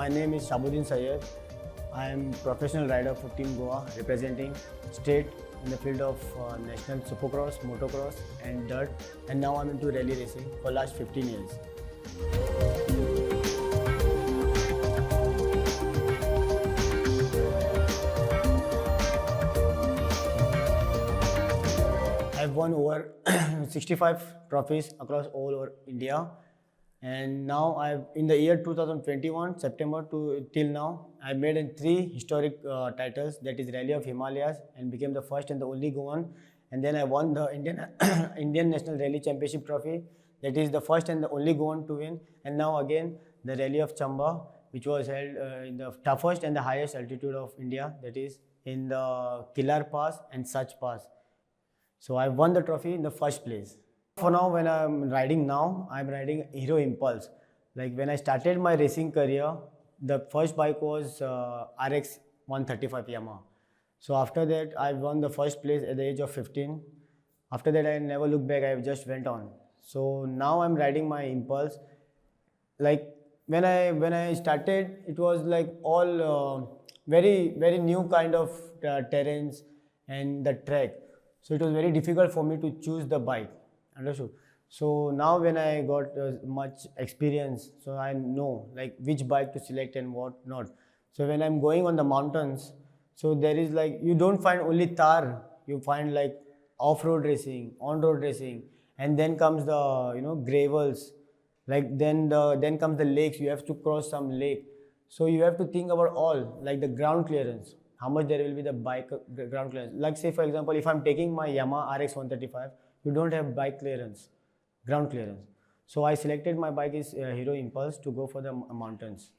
My name is Shabuddin Sayed. I am professional rider for Team Goa, representing state in the field of national supercross, motocross and dirt, and now I'm into rally racing for last 15 years. I've won over 65 trophies across all over India, and now I've in the year 2021 September to till now I've made in 3 historic titles, that is Rally of Himalayas, and became the first and the only goan, and then I won the Indian Indian National Rally Championship trophy, that is the first and the only goan to win, and now again the Rally of Chamba, which was held in the toughest and the highest altitude of India, that is in the Kilar Pass and Sach Pass. So I won the trophy in the first place. For now, when I'm riding now, I'm riding Hero Impulse. Like when I started my racing career, the first bike was RX 135 Yamaha. So after that, I won the first place at the age of 15. After that, I never looked back. I just went on. So now I'm riding my Impulse. Like when I started, it was like all very new kind of terrains and the track. So it was very difficult for me to choose the bike. Understood? So now when I got much experience, so I know like which bike to select and what not. So when I'm going on the mountains, so there is like, you don't find only tar, you find like off-road racing, on-road racing, and then comes the gravels, like then comes the lakes. You have to cross some lake. So you have to think about all, like the ground clearance. How much there will be the bike ground clearance. Like say for example, if I'm taking my Yamaha RX 135, you don't have bike clearance, ground clearance. So I selected my bike is Hero Impulse to go for the mountains.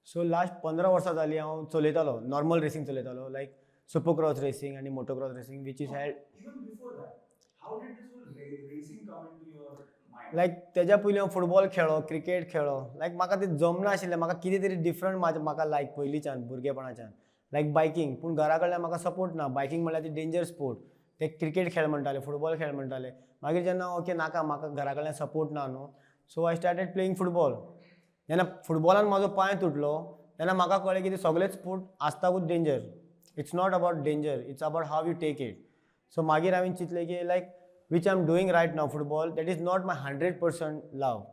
So last 15 वर्षां झाली हांव चलयतालो, normal racing चलयतालो, like SUPERCROSS racing and motocross racing, which is held. Even before that, how did this whole racing come into your mind? Like तेज्या पयलीं हांव football खेळ्ळो, cricket खेळ्ळो, like म्हाका ते जमना आशिल्लें, म्हाका कितें तरी डिफरंट म्हाका लायक पयलींच्यान भुरगेपणाच्यान. लायक बायकिंग, पूण घरा कडल्यान म्हाका सपोर्ट ना. बायकिंग म्हणल्यार ती डेंजर स्पोर्ट. ते क्रिकेट खेळ म्हणटाले, फुटबॉल खेळ म्हणटाले. मागीर जेन्ना ओके नाका, म्हाका घरा कडल्यान सपोर्ट ना न्हू, सो आय स्टार्टेड प्लेइंग फुटबॉल. जेन्ना फुटबॉलान म्हाजो पांय तुटलो, तेन्ना म्हाका कळ्ळें की ते सगळेच स्पोर्ट आसताकूच danger. It's not about danger, it's about how you take it. So मागीर हांवें चिंतलें की लायक which I'm doing right now, football, that is not my 100% love.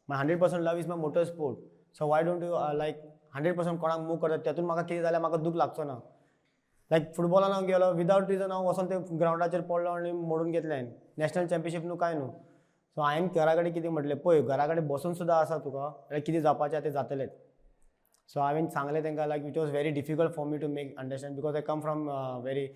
My 100% love is my motorsport. So why don't you like 100% कोणाक move करता, त्यातून म्हाका कितें जाल्यार म्हाका दूख लागचो ना. लायक फुटबॉलान हांव गेलो, विदाउट रिजन हांव वचोन ते ग्राउंडाचेर पडलो आनी मोडून घेतलें. नॅशनल चॅम्पियनशीप न्हू, काय न्हू. सो हांवें घरा कडेन कितें म्हटलें, पळय घरा कडेन बसून सुद्दां आसा तुका, जाल्यार कितें जावपाचें तें जातलेंच. सो हांवें सांगलें तांकां like it was very difficult for me to make understand, because I come from very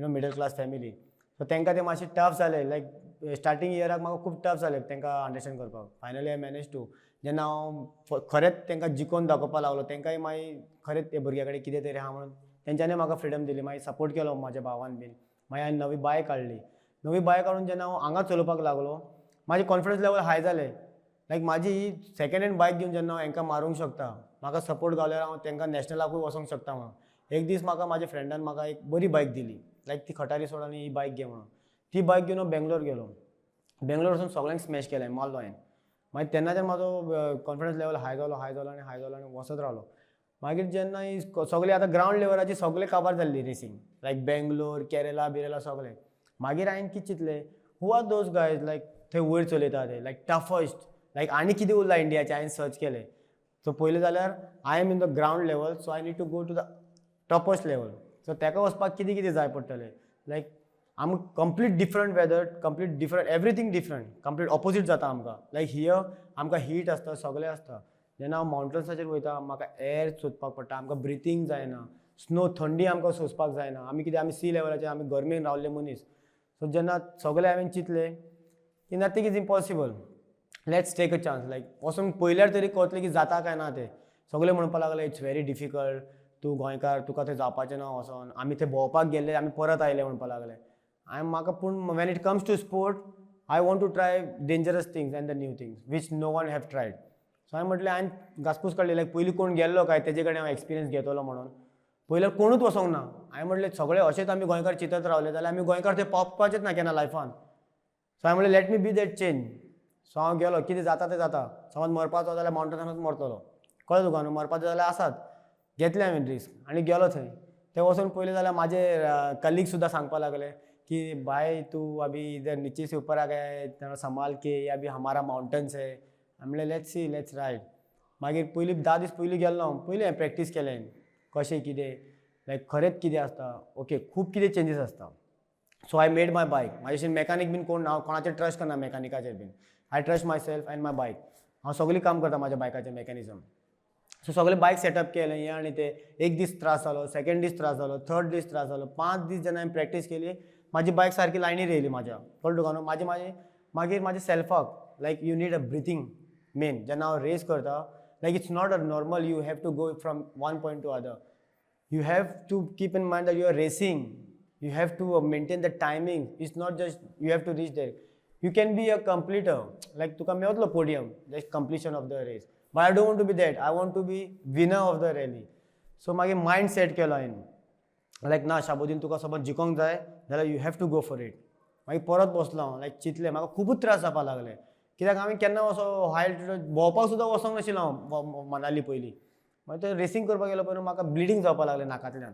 middle class family. So तांकां तें मातशें टफ जालें. लायक स्टार्टींग इयराक म्हाका खूब टफ जालें तांकां अंडरस्टँड करपाक. Finally I manage to. जेन्ना हांव खरेंच तांकां जिखोवन दाखोवपाक लागलो, तांकांय मागीर खरेंच ते भुरग्या कडेन कितें तरी आहा म्हणून तेंच्यांनी म्हाका फ्रिडम दिली. मागीर सपोर्ट केलो म्हाज्या भावान बीन. मागीर हांवें नवी बायक हाडली. नवी बायक हाडून जेन्ना हांव हांगा चलोवपाक लागलो, म्हाजी कॉन्फिडन्स लेवल हाय जालें. लायक म्हाजी ही सेकंड हँड बायक घेवन जेन्ना हांव हांकां मारूंक शकता, म्हाका सपोर्ट गावल्यार हांव तांकां नॅशनलाकूय वचोंक शकता म्हणून. एक दीस म्हाका म्हाज्या फ्रेंडान म्हाका एक बरी बायक दिली, लायक ती खटारी सोड आनी ही बायक घे म्हणून. ती बायक घेवन हांव बेंगलोर गेलो. बेंगलोर वचून सगळ्यांक स्मॅश केलें, मारलो हांवें. मागीर तेन्नाच्यान म्हाजो कॉन्फिडन्स लेवल हाय जालो आनी वचत रावलो. मागीर जेन्ना ही सगळें आतां ग्रावंड लेवलाची सगळें काबार जाल्ली रेसींग, लायक बेंगलोर, केरला सगळें. मागीर हांवें कितें चिंतलें, हू आर दोज गायज लायक थंय वयर चलयता ते, लायक टफस्ट, लायक आनी कितें उरलां इंडियाचें. हांवें सर्च केलें. सो पयलें जाल्यार I am in the ground level, so I need to go to the topest level. So ताका वचपाक कितें कितें जाय पडटलें, लायक आमकां complete different weather, complete different everything different, complete opposite जाता आमकां. लायक हियर आमकां हीट आसता, सगळें आसता. जेन्ना हांव मावंटन्साचेर वयता, म्हाका एअर सोदपाक पडटा, आमकां ब्रिथींग जायना, स्नो थंडी आमकां सोंसपाक जायना. आमी सी लेवलाचेर आमी गर्मेन रावल्ले मनीस. सो जेन्ना सगळें हांवें चिंतलें की nothing is impossible, let's take a chance. Like वचून पयल्यार तरी कळटलें की जाता काय ना तें. सगळे म्हणपाक लागले इट्स व्हेरी डिफिकल्ट, तूं गोंयकार, तुका थंय जावपाचें ना वचोन. आमी थंय भोंवपाक गेल्ले, आमी परत आयले म्हणपाक लागले. म्हाका पूण when it comes to sport, I want to try dangerous things and the new things which no one have tried. So हांवें म्हटलें, हांवें घासपूस काडली, लायक पयलीं कोण गेल्लो काय तेजे कडेन हांव एक्सपिरियन्स घेतलो म्हणून. पयल्यार कोणूच वचोंक ना. हांवें म्हटलें सगळे अशेंच आमी गोंयकार चिंतत रावले जाल्यार आमी गोंयकार थंय पावपाचेच ना केन्ना लायफान. सो हांवें म्हटलें let me be that change. So हांव गेलो, कितें जाता तें जाता. समज मरपाचो जाल्यार मावंटनानूच मरतलो, कळ्ळें तुका न्हू. मरपाचें जाल्यार आसात. घेतले हांवें रिस्क आनी गेलो थंय. ते वचून पयले जाल्यार म्हाजे कलीग सुद्दां सांगपा लागले कि भाई तू अभी इधर नीचे से ऊपर आ गया है, तेरा संभाल के, ये अभी हमारा माउंटन्स है. म्हणलें लेट्स सी लेट्स रायड. मागीर पयली 10 दीस पयलीं गेल्लो हांव. पयलीं हांवें प्रॅक्टीस केलें कशें कितें लायक खरेंच कितें आसता. ओके खूब कितें चेंजीस आसता. So I made my bike. म्हाजेशेन मेकॅनीक बीन कोण ना, हांव कोणाचेर ट्रस्ट करना मेकॅनिकाचेर बीन. I trust myself and my bike. हांव सगळीं काम करता म्हाज्या बायकाचें मेकॅनिझम. सो सगळें बायक सेटअप केलें हें आनी तें. एक दीस त्रास जालो, सेकंड दीस त्रास जालो, थर्ड दीस त्रास जालो, 5 दीस जेन्ना हांवें प्रॅक्टीस केली म्हाजी बायक सारकी लायनीर येयली म्हाज्या. कळ्ळें तुका न्हू. मागीर म्हाज्या सेल्फाक like you need a breathing main. जेन्ना हांव रेस करता like it's not a normal you have to go from one point to other. You have to keep in mind that you are racing. You have to maintain the timing. It's not just you have to reach there. You can be a completer. Like तुका मेवतलो podium, just completion of the race. But I don't want to be that. I want to be winner of the rally. So मागे mind set केलो हांवें. Like ना शाबुद्दीन तुका समज जिखोंक जाय जाल्यार you have to go for it. मागीर परत बसलो हांव. लायक चिंतलें म्हाका खूबच त्रास जावपा लागले. कित्याक हांवें केन्ना असो हाय भोंवपाक सुद्दां वचोंक नाशिल्लो हांव मनाली पयलीं. मागीर ते रेसींग करपाक गेलो पळय म्हाका ब्लिडींग जावपाक लागलें नाकांतल्यान.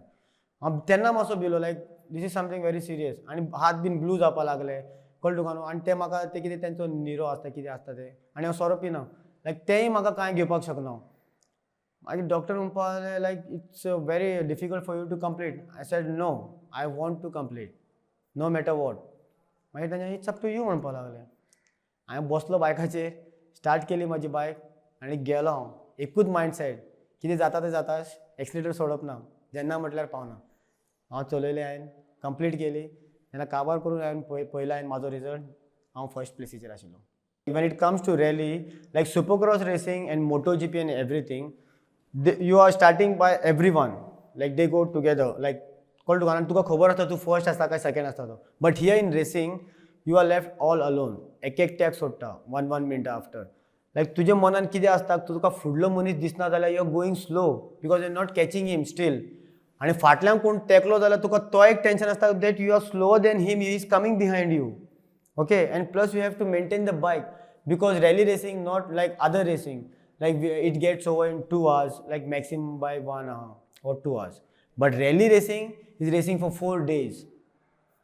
हांव तेन्ना मातसो below like this is something very serious. आनी हात बीन ब्लू जावपाक लागले. कळ्ळें तुका न्हू. आनी ते म्हाका ते कितें तेंचो निरो आसता कितें आसता तें आनी हांव सोरो पिना. लायक तेंय म्हाका कांय घेवपाक शकना. मागीर डॉक्टर म्हणपाक लागलें like it's very difficult for you to complete. I said no I want to complete no matter what. मागीर तेंच्यानी इट्स अप टू यू म्हणपाक लागलें. हांवें बसलो बायकाचेर, स्टार्ट केली म्हाजी बायक आनी गेलो हांव. एकूच मायंड सेट कितें जाता तें जाता, एक्सिलेटर सोडप ना, जेन्ना म्हटल्यार पावना. हांव चलयलें हांवें, कंप्लीट केली. जेन्ना काबार करून हांवें पयला हांवें म्हाजो रिजल्ट, हांव फर्स्ट प्लेसीचेर आशिल्लो. When it comes to rally, like supercross racing and MotoGP and everything, you are starting by everyone. Like they go together. Like कळ्ळें तुका आनी तुका खबर आसता तूं फर्स्ट आसता काय सेकंड आसता तो. But here in racing you are left all alone. एक एकट्याक सोडटा 1 मिनटा आफ्टर. लायक तुज्या मनान कितें आसता तुका फुडलो मनीस दिसना जाल्यार you are going slow because you are not catching him still. आनी फाटल्यान कोण तेकलो जाल्यार तुका तो एक टेंशन आसता that you are slower than him, he is coming behind you. Okay, and plus you have to maintain the bike because rally racing not like other racing, like it gets over in 2 hours, like maximum by 1 hour or 2 hours. But rally racing is racing for 4 days.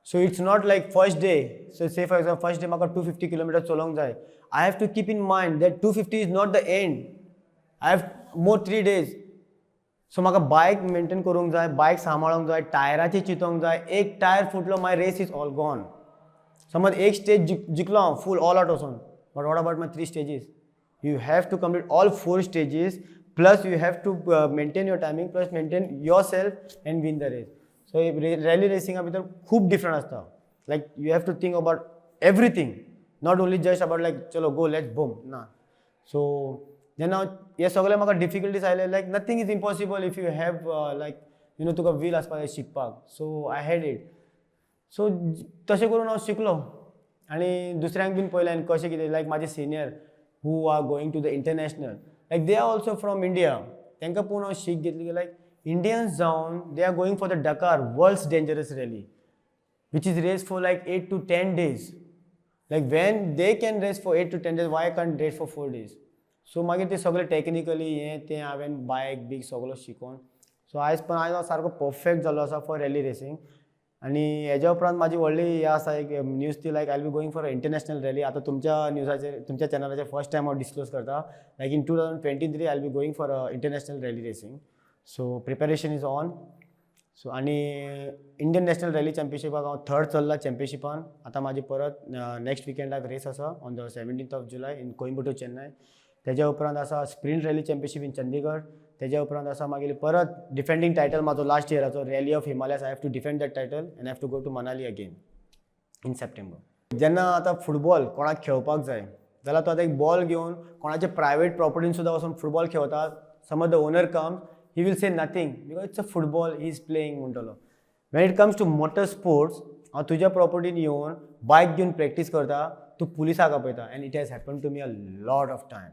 So it's not like first day. So say for example first day maka 250 kilometers so long jai. I have to keep in mind that 250 is not the end. I have more 3 days. So maka bike maintain करunk jai, bike सांभाळूंक जाय, टायराची चिंतोंक जाय. एक tyre फुटलो my race is all gone. समज एक stage जिंकलो हांव full all out वचून. But what about my 3 stages? You have to complete all 4 stages plus you have to maintain your timing plus maintain yourself and win the race. So rally रेसिंगा भितर खूब different आसता. Like you have to think about everything, not only just about like चलो go let's boom ना. सो जेन्ना हे सगळे म्हाका difficulties आयले like nothing is impossible if you have like you know तुका वील आसपा जाय शिकपाक. सो आय हॅड इट. सो तशें करून हांव शिकलो आनी दुसऱ्यांक बीन पळयलें कशें कितें. लायक म्हाजे senior who are going to the international like they are also from India. तांकां पळोवन हांव शीक घेतली की लायक इंडियन्स जावन they are going for the Dakar world's dangerous rally which is race for like 8 to 10 days. Like when they can race for 8 to 10 days why can't race for 4 days. So मागीर ते सगळे technically हें तें हांवें bike beak सगळो शिकोवन सो आयज हांव सारको परफेक्ट जालो आसा फॉर रॅली रेसींग. आनी हेज्या उपरांत म्हाजी व्हडली हें आसा एक न्यूज ती like I will be going for international rally. आतां तुमच्या न्यूजाचेर तुमच्या चॅनलाचेर फर्स्ट टायम हांव डिस्क्लोज करता. Like in 2023 I will be going for international rally racing. So preparation is on. So आनी इंडियन नॅशनल रॅली चॅम्पियनशिपाक हांव थर्ड चल्ला चॅम्पियनशिपान. आतां म्हाजी परत नेक्स्ट विकेंडाक रेस आसा on the 17th of July इन कोइंबतूर चेन्नय. तेज्या उपरांत आसा sprint rally championship in Chandigarh. तेज्या उपरांत आसा मागीर परत डिफेंडींग टायटल म्हाजो लास्ट इयराचो rally of Himalayas. I have to defend that title and I have to go to Manali again in September. जेन्ना आतां फुटबॉल कोणाक खेळपाक जाय जाल्यार तो आतां एक बॉल घेवन कोणाचे प्रायवेट प्रॉपर्टीन सुद्दां वचून फुटबॉल खेळटा. समज the owner comes he will say nothing because it's a football he is playing म्हणटलो. When it comes to motor sports हांव तुज्या प्रॉपर्टीन येवन बायक घेवन प्रॅक्टीस करता. तूं पुलिसाक आपयता and it has happen to me a lot of time.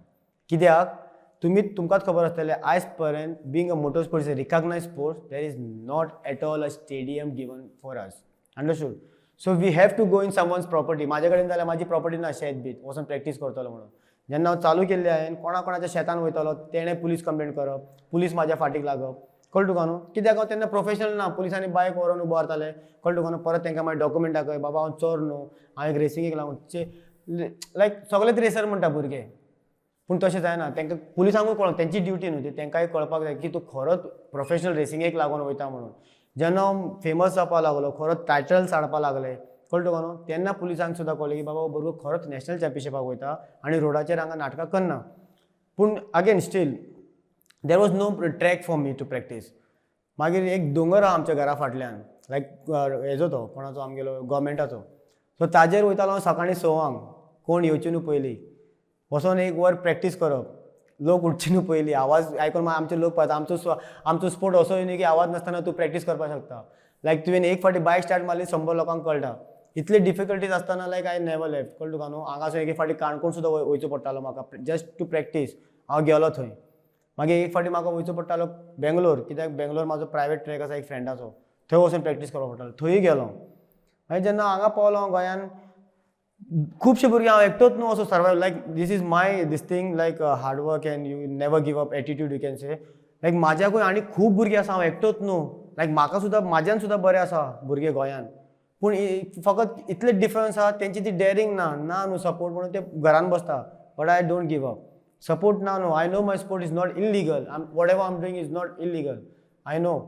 कित्याक तुमकांच खबर आसतलें आयज पर्यंत being a motor sports is a recognised sports. There is not at all a stadium given for us. Understood. So we have to go in someone's property. म्हाजे कडेन जाल्यार म्हाजी प्रॉपर्टी ना शेत बीत वचून प्रॅक्टीस करतलो म्हणून. जेन्ना हांव चालू केल्लें हांवें कोणाच्या शेतान वयतलो तेणें पुलीस कंप्लेंट करप, पुलीस म्हाज्या फाटीक लागप कळ्ळें तुका न्हू कित्याक हांव तेन्ना प्रोफेशनल ना पुलिसांनी बायक व्हरोन उबारताले कळ्ळें तुका न्हू परत तांकां मागीर डॉक्युमेंट दाखय बाबा हांव चोर न्हू हांव एक रेसिंगेक लागून लायक सगळेच रेसर म्हणटा भुरगे पूण तशें जायना तांकां पुलिसांकूय कळोन तेंची ड्युटी न्हू ती तांकांय कळपाक जाय की तूं खरोच प्रोफेशनल रेसिंगेक लागून वयता म्हणून जेन्ना हांव फेमस जावपाक लागलो खरोच टायटल्स हाडपाक लागले कळ्ळें तुका न्हू तेन्ना पुलिसांक सुद्दां कळ्ळें की बाबा भुरगो खरोच नॅशनल चॅम्पियनशिपाक वयता आनी रोडाचेर हांगा नाटकां करना पूण again still there was no track for me to practise मागीर एक दोंगर आहा आमच्या घरा फाटल्यान लायक हेजो तो कोणाचो आमगेलो गव्हर्मेंटाचो सो ताजेर वयतालो हांव सकाळीं 6 कोण येवचे न्हू पयलीं वचोन एक वर प्रॅक्टीस करप लोक उठचे न्हू पयलीं आवाज आयकून आमचे लोक पळयता आमचो स्पोर्ट असो न्ही की आवाज नासतना तूं प्रॅक्टीस करपाक शकता लायक तुवें एक फावटी बायक स्टार्ट मारली 100 लोकांक कळटा इतले डिफिकल्टीज आसतना लायक आय नेवर लेफ्ट कळ्ळें तुका न्हू हांगासून एक फावटी काणकोण सुद्दां वयचो पडटालो म्हाका जस्ट टू प्रॅक्टीस हांव गेलो थंय मागीर एक फावटी म्हाका वयचो पडटालो बेंगलोर कित्याक बेंगलोर म्हाजो प्रायवेट ट्रॅक आसा एक फ्रेंडाचो थंय वचून प्रॅक्टीस करपाक पडटालो थंय गेलो मागीर जेन्ना हांगा पावलो गोंयान खुबशे भुरगे हांव एकटोच न्हू असो survive like this is my this thing like hard work and you never give up attitude you can say like म्हाज्याकूय आनी खूब भुरगीं आसा हांव एकटोच न्हू लायक म्हाका सुद्दां म्हाज्यान सुद्दां बरें आसा भुरगे गोंयान पूण फकत इतलेच डिफरन्स आहा तेंची ती डेअरिंग ना न्हू सपोर्ट म्हणून ते घरान बसता but I don't give up support ना न्हू I know my sport is not illegal whatever I am doing is not illegal I know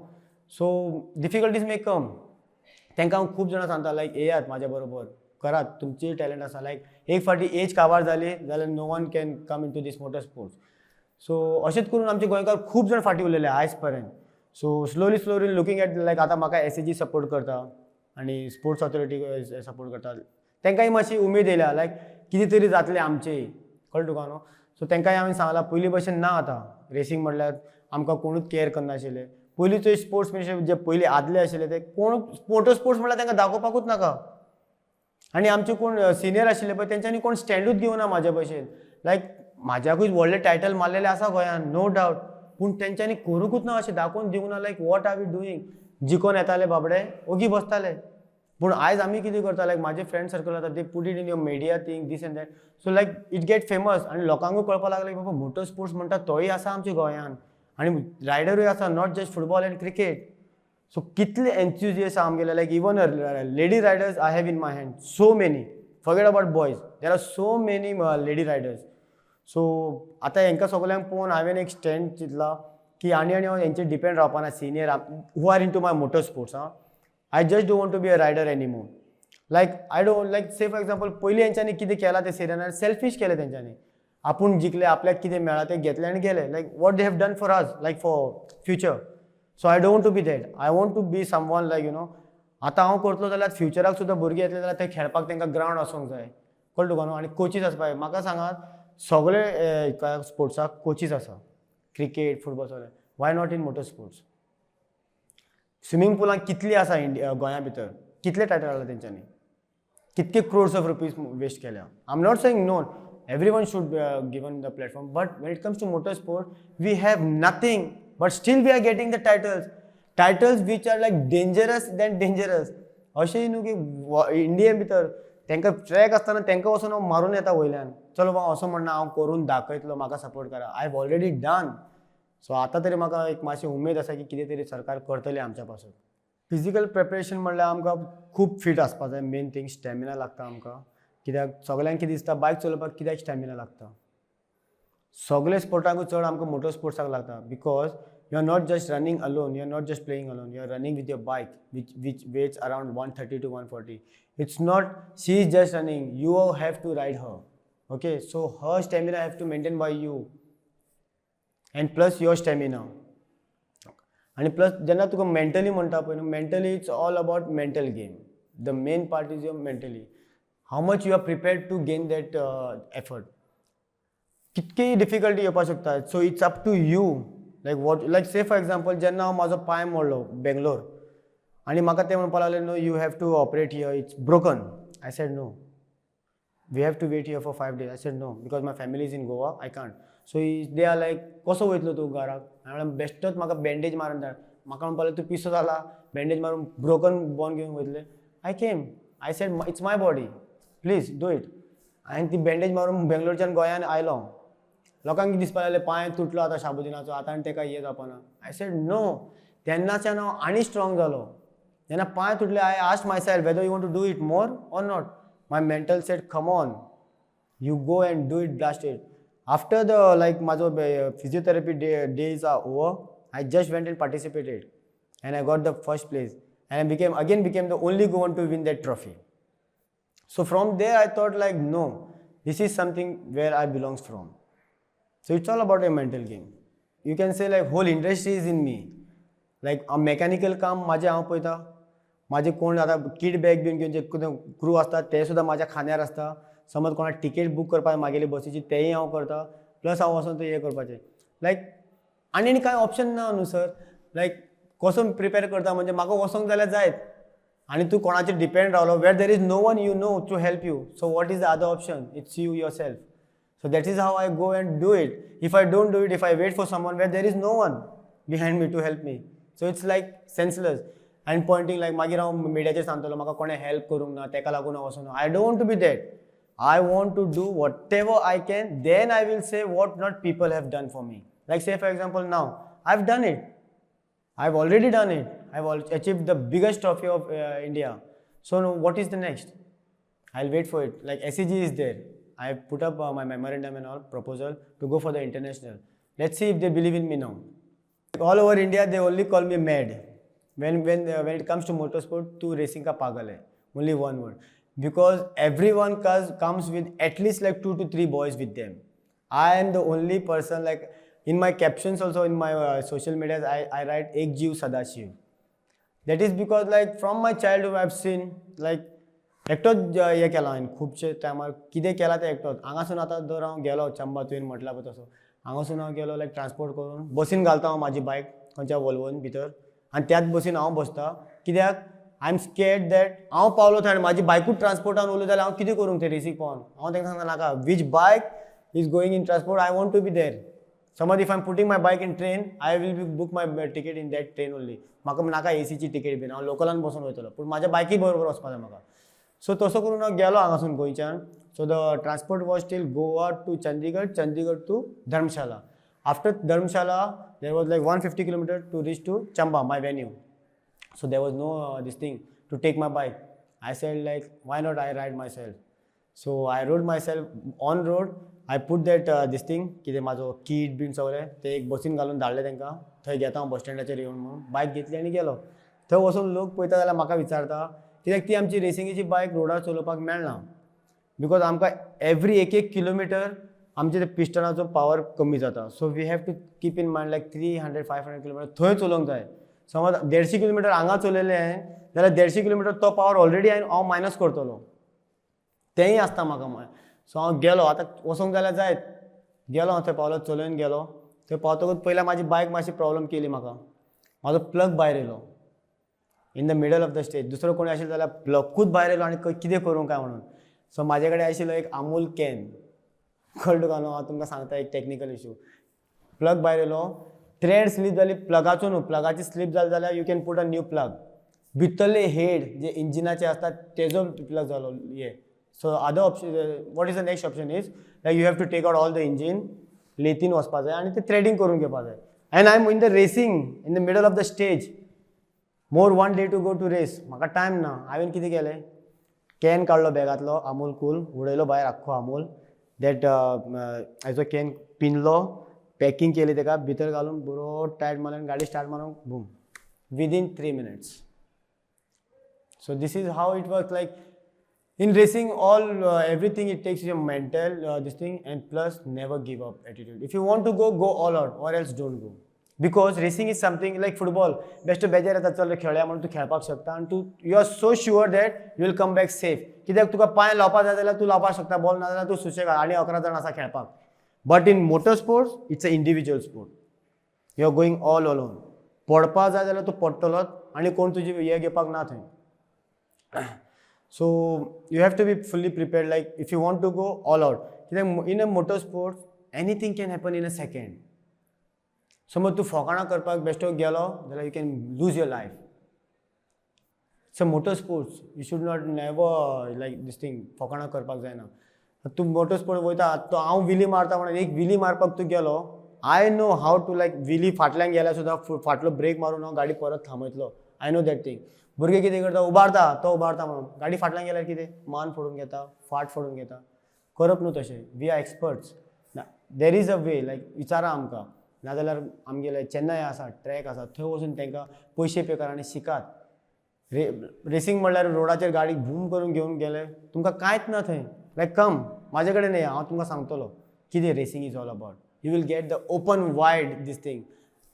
so difficulties may come तांकां हांव खूब जाणां सांगता लायक येयात म्हाज्या बरोबर करात तुमची टॅलंट आसा लायक एक फावटी एज काबार जाली जाल्यार no one can come into this motor sports so अशेंच करून आमचे गोंयकार खूब जाण फाटी उरलेले आयज पर्यंत सो स्लोली लुकींग एट लायक आतां म्हाका एस सपोर्ट करता आनी स्पोर्ट्स ऑथॉरिटी सपोर्ट करता तांकांय मातशी उमेद येयल्या लायक कितें तरी जातलें आमचें कळ्ळें तुका न्हू सो तांकांय हांवें सांगलां पयलीं भशेन ना आतां रेसींग म्हणल्यार आमकां कोणूच केअर करनाशिल्ले पयलींचो स्पोर्ट्समॅनशीप जे पयलीं आदले आशिल्ले ते कोण मोटर स्पोर्ट्स म्हणल्यार तांकां दाखोवपाकूच नाका आनी आमचे कोण सिनियर आशिल्ले पळय तेंच्यांनी कोण स्टँडूच घेवना म्हाज्या भशेन लायक म्हाज्याकूय व्हडले टायटल मारलेले आसा गोंयान नो डावट पूण तेंच्यांनी करूंकूच ना अशें दाखोवन दिवंक ना like what are we doing जिखोन येताले बाबडे ओगी बसताले पूण आयज आमी कितें करता लायक म्हाजे फ्रेंड सर्कल आसा they put it in your media thing this and that so like it get famous आनी लोकांकूय कळपाक लागलें की बाबा मोटर स्पोर्ट्स म्हणटा तोय आसा आमच्या गोंयान आनी रायडरूय आसा not just football and cricket so कितले एन्थुजियस्ट आहा आमगेले like even lady riders I have in my hand so many forget about boys there are so many lady riders so आतां हेंकां सगल्यांक पळोवन हांवें एक स्टँड चिंतला की आनी हांव हेंचेर डिपेंड रावपाना senior who are in to my motor sports I just don't want to be a rider anymore like I don't like say for example पयलीं हेंच्यांनी कितें केलां ते सिरियनार सेल्फीश केलें तेंच्यांनी आपूण जिखले आपल्याक कितें मेळ्ळां तें घेतलें आनी गेले like what they have done for us like for future so I don't want to be that I want to be someone like you know आतां हांव करतलो जाल्यार फ्युचराक सुद्दां भुरगीं येतले जाल्यार ते खेळपाक तांकां ग्रावंड आसूंक जाय कळ्ळें तुका न्हू आनी कोचीस आसपाक जाय म्हाका सांगात सगळे स्पोर्ट्साक कोचीस आसा क्रिकेट फुटबॉल सगळे why not in motor sports swimming पुलांक कितली आसा गोंया भितर कितले टायटल हाडला तेंच्यांनी कितके क्रोर्स ऑफ रुपीज वेस्ट केल्या I am not saying no everyone should given the platform but when it comes to motor sport we have nothing but still we are getting the titles which are like dangerous than dangerous अशें न्हू की इंडियेन भितर तांकां track आसतना तांकां वचून हांव मारून येता वयल्यान चलो बाबा असो म्हणना हांव करून दाखयतलो म्हाका सपोर्ट करा I have already done so आतां तरी म्हाका एक मातशी उमेद आसा की कितें तरी सरकार करतली आमच्या पासून फिजिकल प्रिपरेशन म्हणल्यार आमकां खूब फीट आसपाक जाय मेन थिंग स्टॅमिना लागता आमकां कित्याक सगल्यांक कितें दिसता बायक चलोवपाक कित्याक स्टॅमिना लागता सगळे स्पोर्टाकूय चड आमकां मोटर स्पोर्ट्साक लागता because you are not just running alone you are not just playing alone you are running with your bike which weighs around 130 to 140 it's not she is just running you have to ride her okay so her stamina have to maintain by you and plus your stamina and plus जेन्ना तुका mentally म्हणटा पळय न्हू mentally it's all about mental game the main part is your mentally how much you are prepared to gain that effort कितकेय difficulty येवपाक शकता so it's up to you like what like say for example जेन्ना हांव म्हाजो पांय मोडलो बेंगलोर आनी म्हाका ते म्हणपाक लागले no you have to operate here it's broken I said no we have to wait here for 5 days I said no because my family is in Goa I can't so they are like कसो वयतलो तूं घराक हांवें म्हणलें बेश्टोच म्हाका bandage मारून धाड म्हाका म्हणपाक लागले तूं पिसो जाला बँडेज मारून ब्रोकन बोन घेवन वयतले I came I said it's my body please do it हांवें ती बँडेज मारून बेंगलोरच्यान गोंयान आयलो लोकांक कितें दिसपाक लागलें पांय तुटलो आतां शाबुदिनाचो आतां आनी तेका हें जावपाना. आय सेड नो. तेन्नाच्यान हांव आनी स्ट्रॉंग जालो. जेन्ना पांय तुटले I asked myself whether you want to do it more or not. My mental said come on, you go and do it, blast it. After the like majo physiotherapy days are over, I just went and participated and I got the first place and I became the only goan to win that trophy. So from there I thought like no, this is something where I belongs from. So it's all about a mental game. You can say like whole industry is in me. Like a mechanical काम माझे हांव पळयता, माझे कोण आतां kit bag been घेवन जे crew आसता ते सुद्दां म्हाज्या खांद्यार आसता. समज कोणाक टिकेट बूक करपाक मागेली बसीची तेंय हांव करता, प्लस हांव वचून तें हें करपाचें. लायक आनी कांय ऑप्शन ना न्हू सर. लायक कसो प्रिपेर करता म्हणजे म्हाका वचोंक जाल्यार जायत आनी तूं कोणाचेर डिपेंड रावलो where there is no one you know to help you. So what is the other option? It's you yourself. So that is how I go and do it. If I don't do it, if I wait for someone where there is no one behind me to help me, so it's like senseless. And pointing like मागीर हांव मिडियाचेर सांगतलो म्हाका कोणें help करूंक ना तेका लागून हांव वचूना. I don't want to be that. I want to do whatever I can. Then I will say what not people have done for me. Like say for example now, I've done it. I've already done it. I've achieved the biggest trophy of India. So what is the next? I'll wait for it. Like SEG is there. I put up my memorandum and all proposal to go for the international. Let's see if they believe in me now. All over India, they only call me mad. When it comes to motorsport, tu racing ka pagal hai. Only one word. Because everyone comes with at least like 2 to 3 boys with them. I am the only person like in my captions also in my social media I write Ek Jeev Sadashiv. That is because like from my childhood I've seen like एकटोच हे केला हांवें खुबशे टायमार कितें केलां तें एकटोच. हांगासून आतां जर हांव गेलो चंबा तुवें म्हटलां पळय तसो हांगासून हांव गेलो लायक ट्रान्सपोर्ट करून बसीन घालता हांव म्हाजी बायक खंयच्या वॉल्वोन भितर आनी त्याच बसीन हांव बसता. कित्याक आय एम स्केर्ड दॅट हांव पावलो थंय आनी म्हाजी बायकूच ट्रान्सपोर्टान उरली जाल्यार हांव कितें करूंक ते रेसीक पावन. हांव तांकां सांगता नाका which bike is going in transport I want to be there. समज if I am putting my bike in train I will be book my ticket in that train only. म्हाका नाका एसीची टिकेट बीन हांव लोकलान बसून वयतलो पूण म्हाज्या बायकी बरोबर वचपा जाय म्हाका. सो तसो करून हांव गेलो हांगासून गोंयच्यान. So the transport was till Goa to Chandigarh, Chandigarh to Dharamshala. After Dharamshala there was like 150 kilometres to reach to Chamba my venue. So there was no this thing to take my bike. I said like why not I ride myself. So I rode myself on road. I put that this thing कितें म्हाजो कीट been सगळें ते एक बसीन घालून धाडलें तांकां. थंय घेता हांव बस स्टँडाचेर येवन म्हणून बायक घेतली आनी गेलो. थंय वचून लोक पळयता जाल्यार म्हाका विचारता कित्याक ती आमची रेसिंगेची बायक रोडार चलोवपाक मेळना. बिकॉज आमकां एवरी एक किलोमिटर आमचे ते पिस्टनाचो पावर कमी जाता. So we have to keep in mind like 300-500 kilometres थंय चलोवंक जाय. समज 150 किलोमिटर हांगा चलयलें हांवें जाल्यार 150 किलोमिटर तो पावर ऑलरेडी हांव मायनस करतलो. तेंय आसता म्हाका. सो हांव गेलो आतां वचोंक जाल्यार जायत. गेलो हांव थंय पावलो चलयन गेलो. थंय पावतकूच पयल्या म्हाजी बायक मातशी प्रॉब्लम केली म्हाका. म्हाजो प्लग भायर येयलो इन the middle of the stage. दुसरो कोणी आशिल्लो जाल्यार प्लगूच भायर येयलो आनी कितें करूं काय म्हणून. सो म्हाजे कडेन आशिल्लो एक अमूल कॅन. कळ्ळो काय न्हू हांव तुमकां सांगता एक टॅक्निकल इशू. प्लग भायर येयलो, थ्रेड स्लीप जाली प्लगाचो न्हू, प्लगाची स्लीप जाली जाल्यार you can put a new plug. भितरले हेड जे इंजिनाचे आसतात तेजो प्लग जालो हे. So other option what is the next option is like you have to take out all the engine, लेथीन वचपा जाय आनी ते थ्रेडिंग करून घेवपा जाय. And I am in the racing in the middle of the stage. More 1 day to go to race. म्हाका time ना. हांवें कितें केलें कॅन काडलो बॅगांतलो अमूल कूल, उडयलो भायर आख्खो अमूल. दॅट हेजो कॅन पिनलो, पॅकींग केली ताका भितर घालून बरो टायट मारून गाडी स्टार्ट मारून boom within 3 minutes. So this is how it works. Like in racing all everything it takes your mental this thing and plus never give up attitude. If you want to go all out or else don't go. Because racing is something like football. Best बेजार येता चल खेळया म्हणून तू खेळपाक शकता आनी तू you are so sure that you will come back safe. कित्याक तुका पांय लावपाक जाय जाल्यार तू लावपाक शकता, बॉल ना जाल्यार तू सुशेगाद आनी 11 जाण आसा खेळपाक. But in motor sports it's a individual sport. You are going all alone. पडपाक जाय जाल्यार तू पडटलोच आनी कोण तुजी हे घेवपाक ना थंय. So you have to be fully prepared. Like if you want to go all out, in a motorsport anything can happen in a second. समज तू फोकाणा करपाक बेश्टो गेलो जाल्यार you can lose your life. So motorsports you should not never like this thing फोकाणा करपाक जायना. तूं मोटो sport वयता तो हांव विली मारता म्हणून एक विली मारपाक तूं गेलो I know how to like wheelie फाटल्यान गेल्यार सुद्दां फाटलो ब्रेक मारून हांव गाडी परत थांबयतलो आय नो दॅट थिंग. भुरगे कितें करता उबारता तो उबारता म्हणून गाडी फाटल्यान गेल्यार कितें मान फोडून घेता फाट फोडून घेता. करप न्हू तशें. We are experts. There is a way like विचारा आमकां नाजाल्यार आमगेले चेन्नय आसा ट्रॅक आसा थंय वचून तांकां पयशे पे करा आनी शिकात. रेसींग म्हणल्यार रोडाचेर गाडी भूम करून घेवन गेले तुमकां कांयच ना थंय लायक कम म्हाजे कडेन येया हांव तुमकां सांगतलो कितें racing is all about. You will get the open wide this thing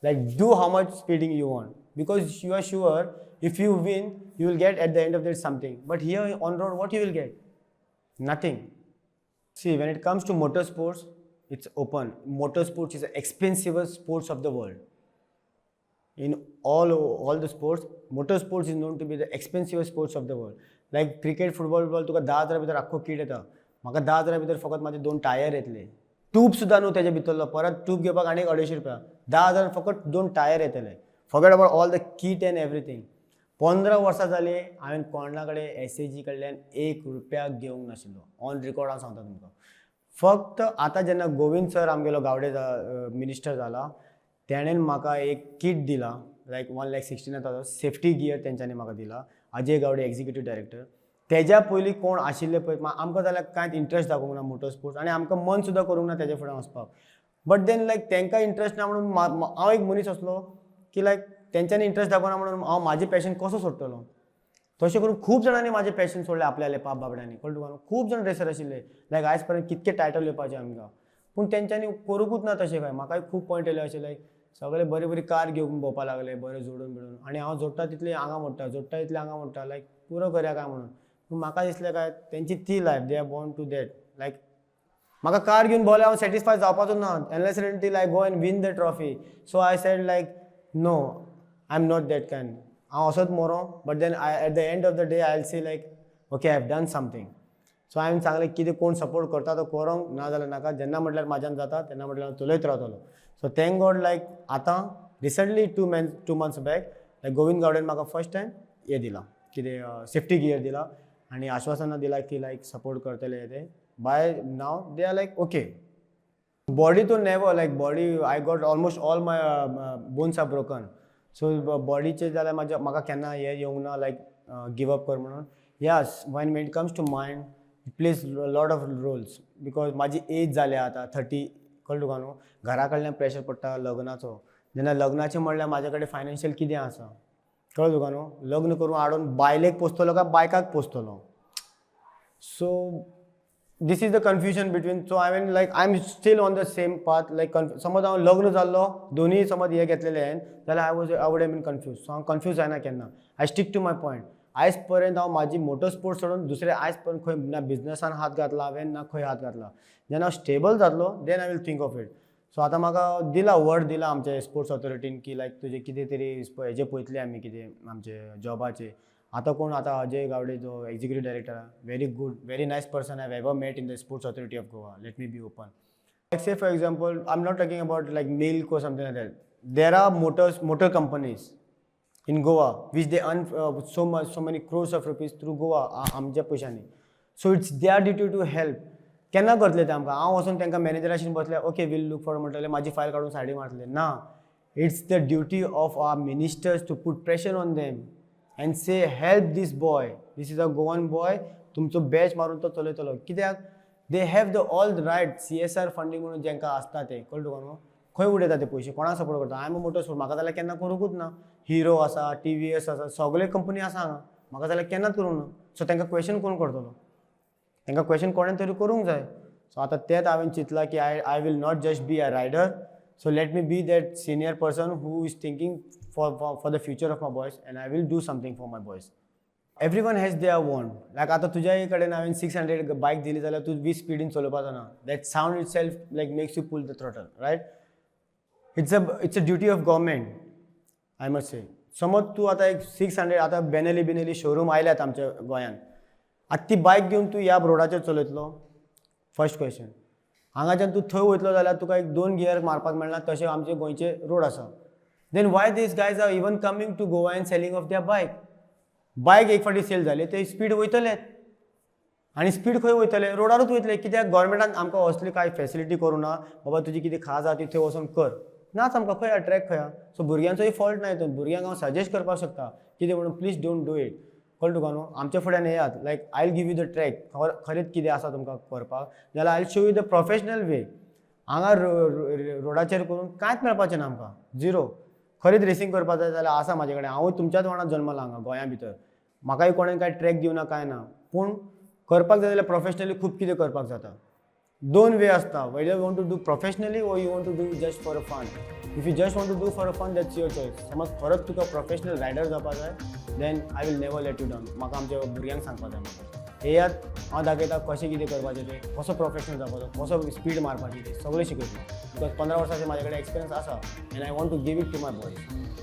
like do how much speeding you want because you are sure if you win you will get at the end of that something but here on road what you will get nothing. See, when it comes to motorsports, it's open. Motorsports is the expensivest sports of the world. In all the sports, motorsports is known to be the expensivest sports of the world. Like cricket, football, तुका 10,000 भितर आख्खो kit येता. म्हाका 10,000 भितर फकत माझे 2 tyre येतले. Tube सुद्दां न्हू तेजे भितरलो परत ट्यूब घेवपाक आनीक 250 रुपया. 10,000 फकत 2 टायर येतले. Forget about all the kit and everything. 15 वर्सां जाली हांवें कोणा कडेन SAG कडल्यान 1 रुपया घेवंक नाशिल्लो. ऑन रिकॉर्ड हांव सांगता तुमकां. फक्त आतां जेन्ना गोविंद सर आमगेलो गावडे मिनिस्टर जाला तेणेन म्हाका एक किट दिला लायक 1,16,000 सेफ्टी गियर तेंच्यांनी म्हाका दिला. Ajay Gawde executive director. तेज्या पयलीं कोण आशिल्ले पळय आमकां जाल्यार कांयच इंट्रस्ट दाखोवंक ना मोटर स्पोर्ट्स आनी आमकां मन सुद्दां करूंक ना तेजे फुडें वचपाक. बट देन लायक तांकां इंट्रस्ट ना म्हणून हांव एक मनीस असलो की लायक तेंच्यांनी इंट्रस्ट दाखोवना म्हणून हांव म्हाजें पॅशन कसो सोडटलो. तशें करून खूब जाणांनी म्हाजें पॅशन सोडलें आपल्या पाप बाबड्यांनी कळ्ळें तुका. खूब जाण रेसर आशिल्ले लायक आयज पर्यंत कितके टायटल येवपाचे आमकां पूण तेंच्यांनी करूंकूच ना तशें काय. म्हाकाय खूब पॉयंट येयले अशें लायक सगळे बरी बरी कार घेवन भोंवपाक लागले बरें जोडून बिडून आनी हांव जोडटा तितली आंगा मोडटा जोडटा तितली आंगा मोडटा लायक पुरो करया काय म्हणून. पूण म्हाका दिसलें काय तेंची ती life they are born to that like म्हाका कार घेवन भोंवल्यार हांव सॅटिस्फाय जावपाचो ना unless and till I go and win the trophy. So I said like no I am not that kind. हांव असोच मोरो but then at the end of the day I will see like okay I have done something. So हांवें सांगलें कितें कोण support करता तो करूंक ना जाल्यार नाका. जेन्ना म्हटल्यार म्हाज्यान जाता तेन्ना म्हटल्यार हांव चलयत रावतलो. सो थँक गॉड लायक आतां रिसंटली 2 months बॅक लायक गोविंद गावडेन म्हाका फर्स्ट टायम हे दिला कितें सेफ्टी गियर दिला आनी आश्वासनां दिला की लायक सपोर्ट करतले ते. By now they are like okay. Body तो never like body I got almost all my bones are broken. So बॉडीचे जाल्यार म्हाका केन्ना हे येवंक ना लायक गिव अप कर म्हणून. Yes when it comes to mind it plays a lot of roles because म्हाजी एज जाल्या आतां 30 कळ्ळें तुका न्हू. घरा कडल्यान प्रेशर पडटा लग्नाचो. जेन्ना लग्नाचें म्हणल्यार म्हाजे कडेन फायनान्शियल कितें आसा कळ्ळें तुका न्हू. लग्न करून हाडून बायलेक पोसतलो काय बायकाक पोसतलो. सो this is the confusion between. So I mean like I'm still on the same path like समज हांव लग्न जाल्लो दोन्ही समज हे घेतलेले हांवें जाल्यार I would have been confused. सो हांव कन्फ्यूज जायना केन्ना. आय स्टीक टू माय पॉयंट. आयज पर्यंत हांव म्हाजी मोटर स्पोर्ट्स सोडून दुसरे आयज पर्यंत खंय ना बिझनसान हात घातला हांवें ना खंय हात घातला. जेन्ना हांव स्टेबल जातलो then I will think of it. So आतां म्हाका दिला वर्ड दिला आमच्या स्पोर्ट्स ऑथॉरिटीन की लायक तुजे कितें तरी हेजे पळयतले आमी कितें आमचे जॉबाचे. आतां कोण आतां अजय गावडे जो executive director very good very nice person I have ever met in the sports authority of Goa. Let me be open like say for example I am not talking about like milk or something like that. There are motor companies in Goa which they earn so many crores of rupees through Goa आमच्या पयशांनी. So it's their duty to help. केन्ना करतले ते आमकां हांव वचून तांकां मॅनेजराशीन बसले ओके वील लूक फॉर म्हणटले म्हाजी फायल काडून सायडीक मारतले ना. It's the duty of our ministers to put pressure on them and say help this boy this is a Goan boy तुमचो बॅच मारून तो चलयतलो. कित्याक they have the all the right CSR funding म्हणून जेंकां आसता ते कळ्ळें तुका न्हू. खंय उडयता ते पयशे कोणाक सपोर्ट करता. आय एम मोटर स्पोर्ट म्हाका जाल्यार केन्ना करूंकूच ना. हिरो आसा TVS आसा सगळे कंपनी आसा हांगा म्हाका जाल्यार केन्नाच करूंक ना. सो तांकां क्वेश्चन कोण करतलो. तांकां क्वेश्चन कोणें तरी करूंक जाय. सो आतां तेच हांवें चिंतलां की I will not just be a rider. So let me be that senior person who is thinking for the future of my boys and I will do something for my boys. Everyone has their want like आतां तुज्या कडेन हांवें 600 bike दिली जाल्यार तूं 20 स्पिडीन चलोवपाचो ना. That sound itself like makes you pull the throttle right. It's a duty of government I must say. समज तूं आतां एक 600 आतां बेनेली शोरूम आयल्यात आमच्या गोंयांत. आतां ती बायक घेवन तूं ह्या रोडाचेर चलयतलो. First question. हांगाच्यान तूं थंय वयतलो जाल्यार तुका एक 2 गियर मारपाक मेळना तशें आमचे गोंयचे रोड आसा. Then why this guys are even coming to Goa and selling off their bike. Bike एक फावटी सेल जाली ते स्पीड वयतलेच. आनी स्पीड खंय वयतले रोडारूच वयतले कित्याक गोवोरमेंटान आमकां असली कांय फेसिलिटी करूं ना बाबा तुजी कितें खाज आहा ती थंय वचून कर नाच आमकां खंय ट्रॅक खंय सो भुरग्यांचोय फॉल्ट ना हितून भुरग्यांक हांव सजेस्ट करपाक शकता कितें म्हणून प्लीज डोंट डू इट कळ्ळें तुका न्हू आमच्या फुड्यान येयात like I will give you the track खरेंच कितें आसा तुमकां करपाक जाल्यार I will show you the professional way हांगा रोडाचेर करून कांयच मेळपाचें ना आमकां झिरो खरीच रेसींग करपाक जाय जाल्यार आसा म्हाजे कडेन हांवूय तुमच्याच वांगडा जल्मला हांगा गोंया भितर म्हाकाय कोणें कांय ट्रॅक दिवना कांय ना पूण करपाक जाय जाल्यार प्रोफेशनली खूब कितें करपाक जाता दोन वे आसता whether you want to do professionally or you want to do just for a fun if you just want to do for a fun that's your choice समज खरोच तुका प्रोफेशनल रायडर जावपाक जाय then I will never let you down म्हाका आमच्या भुरग्यांक सांगपाक जाय म्हाका हेयात हांव दाखयता कशें कितें करपाचें तें कसो प्रोफेशनल जावपाचो कसो स्पीड मारपाची तें सगळें शिकयता बिकॉज 15 वर्सांचे म्हाजे कडेन एक्सपिरियन्स आसा and I want to give it to my boys